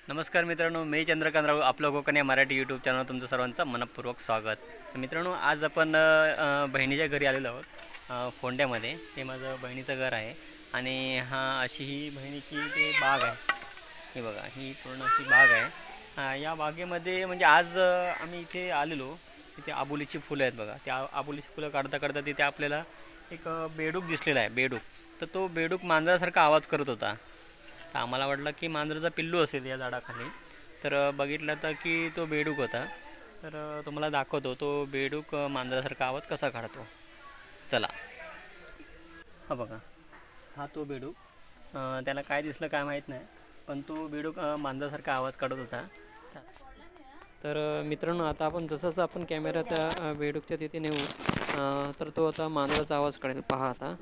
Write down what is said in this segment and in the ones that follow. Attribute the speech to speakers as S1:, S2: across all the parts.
S1: नमस्कार मित्रांनो, मी चंद्रकांत राव आपलं कोकण या मराठी यूट्यूब चॅनल तुमचं सर्वांचं मनपूर्वक स्वागत. तर मित्रांनो, आज आपण बहिणीच्या घरी आलेलो आहोत फोंड्यामध्ये. हे माझं बहिणीचं घर आहे आणि अशी ही बहिणीची ते बाग आहे. हे बघा, ही पूर्ण अशी बाग आहे. या बागेमध्ये म्हणजे आज आम्ही इथे आलेलो. तिथे आबोलीची फुलं आहेत बघा. त्या आबोलीची फुलं काढता काढता तिथे आपल्याला एक बेडूक दिसलेला आहे. बेडूक, तर तो बेडूक मांजरासारखा आवाज करत होता. तर आम्हाला वाटलं की मांजराचा पिल्लू असेल या झाडाखाली. तर बघितलं तर की तो बेडूक होता. तर तुम्हाला दाखवतो तो बेडूक मांजरासारखा आवाज कसा काढतो. चला, हा बघा, हा तो बेडूक. त्याला काय दिसलं काय माहीत नाही, पण तो बेडूक मांजरासारखा आवाज काढत होता. तर मित्रांनो, आता आपण जसं आपण कॅमेरा त्या बेडूकच्या तिथे नेऊ तर तो आता मांजराचा आवाज काढेल. पहा आता.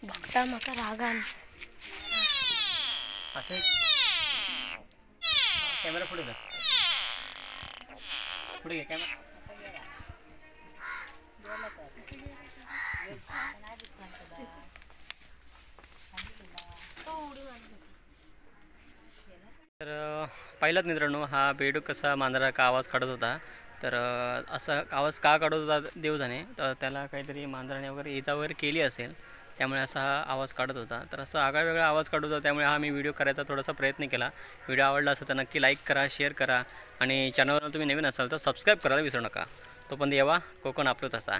S2: बघता मका रागान
S1: असे कॅमेरा पुढे जा, पुढे घे कॅमेरा. तर पाहिलात मित्रांनो, हा बेडूक कसा मांजराचा आवाज काढत होता. तर असा आवाज का काढत होता देव जाणे. तर त्याला काहीतरी मांजराने वगैरे इजा वगैरे केली असेल, त्यामुळे असा हा आवाज काढत होता. तर असा आगळा वेगळा आवाज काढत होता, त्यामुळे मी व्हिडिओ करायचा थोडासा प्रयत्न केला. व्हिडिओ आवडला असेल तर नक्की लाईक करा, शेअर करा आणि चॅनलवर तुम्ही नवीन असाल तर सबस्क्राईब करायला विसरू नका. तोपर्यंत येवा कोकण आपलंच असा.